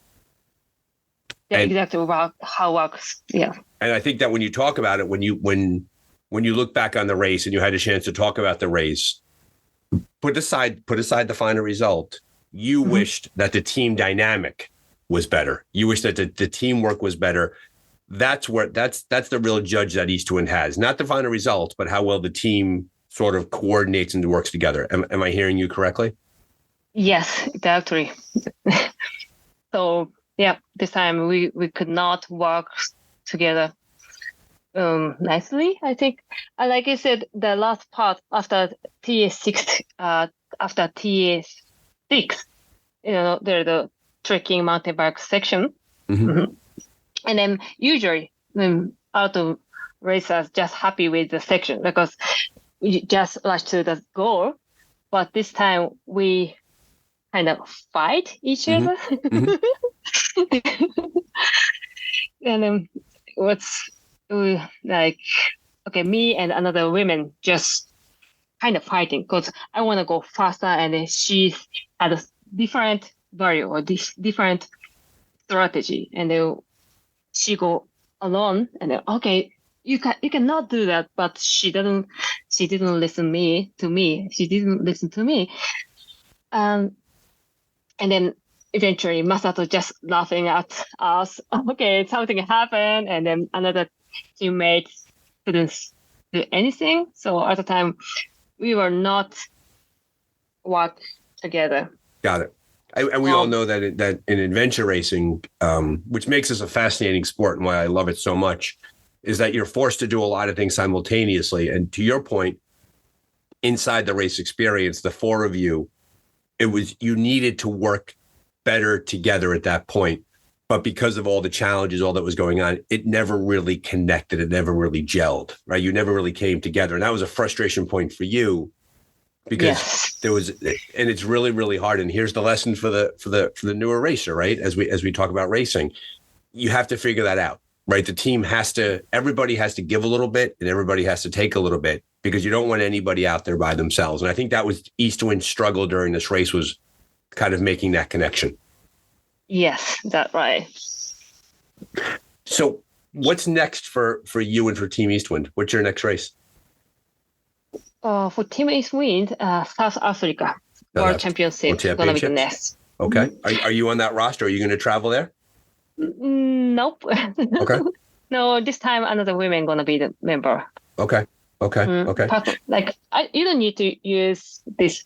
B: Yeah,
F: And-
B: exactly how it works. Yeah.
F: And I think that when you talk about it, when you look back on the race and you had a chance to talk about the race, put aside the final result, you wished that the team dynamic was better. You wish that the teamwork was better. That's the real judge that Eastwind has, not the final result, but how well the team sort of coordinates and works together. Am I hearing you correctly?
B: Yes, exactly. So yeah, this time we could not work together nicely. I think, like I said, the last part after TA6, after TA6, there's the trekking mountain bike section. Mm-hmm. And then usually auto racers just happy with the section because we just rush to the goal. But this time we kind of fight each other. And then me and another woman just kind of fighting because I want to go faster and then she had a different value or different strategy. And then she go alone and then, okay, you cannot do that, but she didn't listen to me. She didn't listen to me. And then eventually Masato just laughing at us. Okay, something happened, and then another teammate couldn't do anything. So at the time, we were not work together.
F: Got it. And we all know that in adventure racing, which makes this a fascinating sport and why I love it so much, is that you're forced to do a lot of things simultaneously. And to your point, inside the race experience, the four of you, you needed to work better together at that point. But because of all the challenges, all that was going on, it never really connected. It never really gelled, right? You never really came together. And that was a frustration point for you. Because there was, and it's really, really hard. And here's the lesson for the newer racer, right? As we talk about racing, you have to figure that out, right? The team everybody has to give a little bit and everybody has to take a little bit because you don't want anybody out there by themselves. And I think that was Eastwind's struggle during this race, was kind of making that connection. Yes, that's right. So what's next for you and for Team Eastwind? What's your next race?
B: For Team Eastwind, South Africa World Championship is going to be the next.
F: Okay. Are you on that roster? Are you going to travel there?
B: Nope. Okay. No, this time another woman going to be the member.
F: Okay.
B: Like, you don't need to use this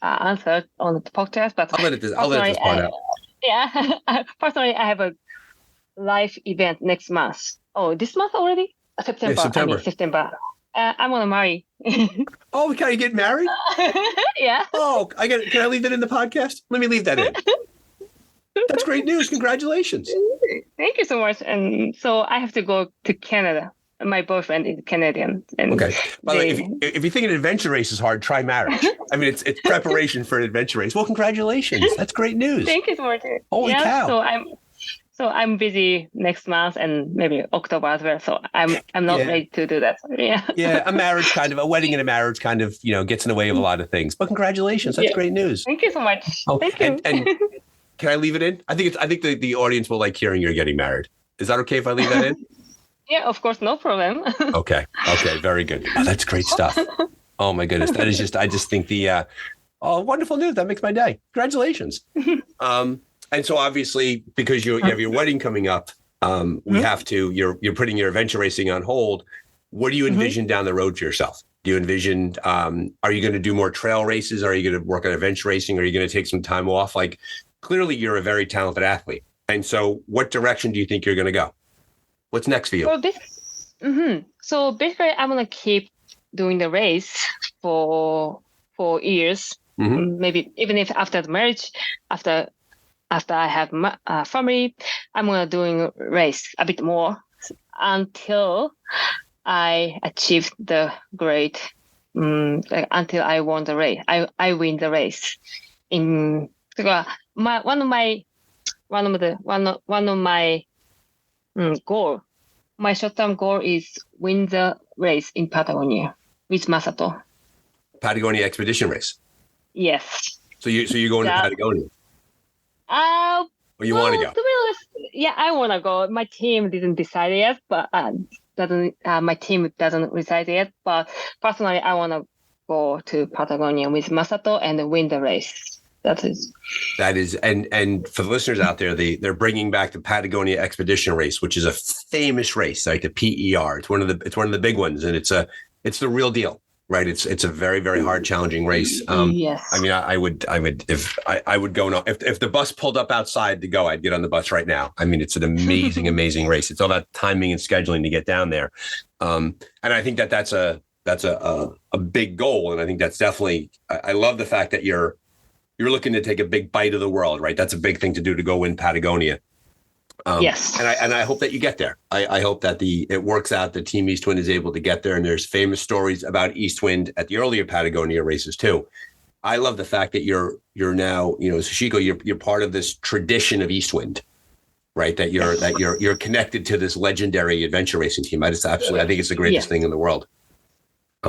B: answer on the podcast, but
F: I'll let this part out.
B: Yeah. Personally, I have a live event next month. Oh, this month already? September. Yeah, September. I mean, September. I'm gonna marry.
F: Oh, can I get married?
B: Yeah.
F: Oh, can I leave that in the podcast? Let me leave that in. That's great news. Congratulations.
B: Thank you so much. And so I have to go to Canada. My boyfriend is Canadian. And
F: okay. By the way, if you think an adventure race is hard, try marriage. I mean, it's preparation for an adventure race. Well, congratulations. That's great news.
B: Thank you so much.
F: Holy cow.
B: So I'm busy next month and maybe October as well. So I'm not ready to do that. Yeah.
F: Yeah, a wedding and a marriage kind of, gets in the way of a lot of things. But congratulations. That's great news.
B: Thank you so much. Oh, Thank you.
F: And can I leave it in? I think the audience will like hearing you're getting married. Is that okay if I leave that in?
B: Yeah, of course, no problem.
F: Okay, very good. Oh, that's great stuff. Oh my goodness, that is I just think wonderful news. That makes my day. Congratulations. And so obviously, because you have your wedding coming up, we have to. You're putting your adventure racing on hold. What do you envision down the road for yourself? Do you envision? Are you going to do more trail races? Are you going to work on adventure racing? Are you going to take some time off? Like, clearly, you're a very talented athlete. And so, what direction do you think you're going to go? What's next for you?
B: So basically, I'm going to keep doing the race for 4 years. Maybe even if after the marriage, after I have my family, I'm going to doing race a bit more until I achieve the grade, until I won the race. I win the race. One of my one of my goal. My short-term goal is win the race in Patagonia with Masato.
F: Patagonia Expedition Race.
B: Yes.
F: So you're going to Patagonia? Or you want to go?
B: To be honest, yeah, I want to go. My team didn't decide yet, but my team doesn't decide yet. But personally, I want to go to Patagonia with Masato and win the race. That is, and for the listeners out there, they're bringing back the Patagonia Expedition Race, which is a famous race, like the PER. It's one of the big ones, and it's the real deal, right? It's a very, very hard, challenging race. Yes.
F: I mean, I would go. If the bus pulled up outside to go, I'd get on the bus right now. I mean, it's an amazing, amazing race. It's all about timing and scheduling to get down there, and I think that's a big goal, and I think that's definitely. I love the fact that you're looking to take a big bite of the world, right? That's a big thing to do, to go win Patagonia.
B: Yes.
F: And I hope that you get there. I hope that it works out, that Team Eastwind is able to get there. And there's famous stories about Eastwind at the earlier Patagonia races too. I love the fact that you're now, Sachiko, you're part of this tradition of Eastwind, right? That you're connected to this legendary adventure racing team. I think it's the greatest thing in the world.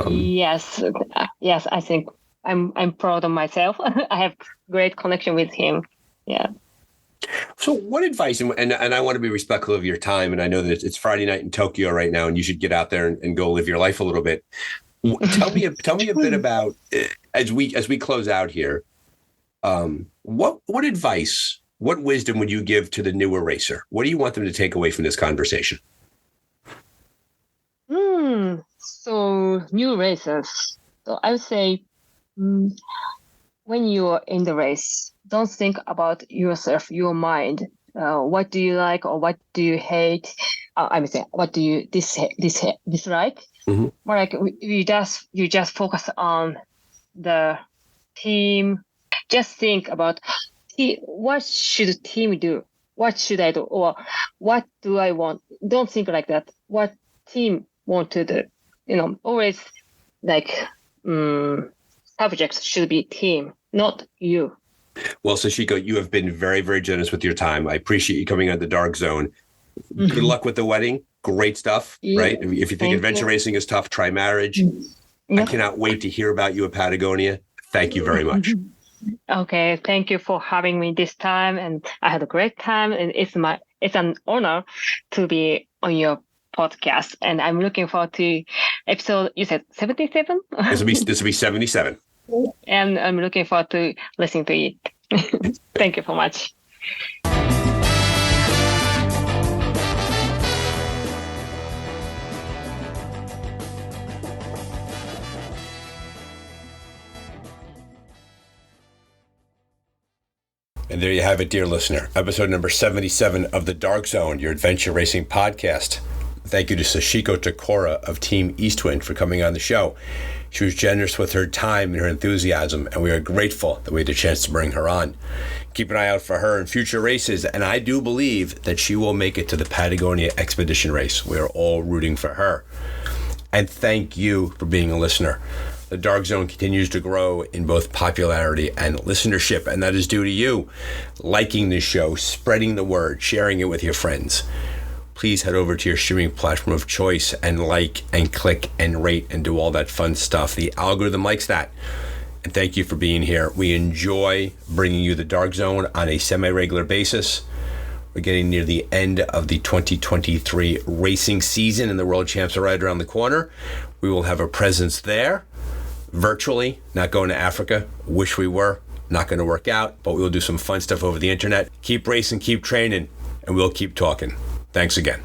B: Yes. I think I'm proud of myself. I have great connection with him. Yeah. So
F: what advice, and I want to be respectful of your time, and I know that it's Friday night in Tokyo right now, and you should get out there and go live your life a little bit. Tell me a bit about, as we close out here, what advice, what wisdom would you give to the newer racer? What do you want them to take away from this conversation?
B: So new racers. So I would say, when you're in the race, don't think about yourself, your mind. What do you like or what do you hate? What do you dislike? Mm-hmm. More like you just focus on the team. Just think about what should team do? What should I do? Or what do I want? Don't think like that. What team want to do? Always like. Subjects should be team, not you.
F: Well, Sachiko, you have been very, very generous with your time. I appreciate you coming on the Dark Zone. Mm-hmm. Good luck with the wedding. Great stuff, right? If you think adventure racing is tough, try marriage. I cannot wait to hear about you at Patagonia. Thank you very much.
B: Okay, thank you for having me this time, and I had a great time, and it's an honor to be on your podcast, and I'm looking forward to episode. You said 77. This
F: will be 77.
B: And I'm looking forward to listening to it. Thank you so much.
F: And there you have it, dear listener. Episode number 77 of The Dark Zone, your adventure racing podcast. Thank you to Sachiko Tokoro of Team Eastwind for coming on the show. She was generous with her time and her enthusiasm, and we are grateful that we had a chance to bring her on. Keep an eye out for her in future races, and I do believe that she will make it to the Patagonia Expedition Race. We are all rooting for her. And thank you for being a listener. The Dark Zone continues to grow in both popularity and listenership, and that is due to you liking this show, spreading the word, sharing it with your friends. Please head over to your streaming platform of choice and like and click and rate and do all that fun stuff. The algorithm likes that. And thank you for being here. We enjoy bringing you the Dark Zone on a semi-regular basis. We're getting near the end of the 2023 racing season, and the World Champs are right around the corner. We will have a presence there, virtually, not going to Africa. Wish we were. Not going to work out, but we will do some fun stuff over the internet. Keep racing, keep training, and we'll keep talking. Thanks again.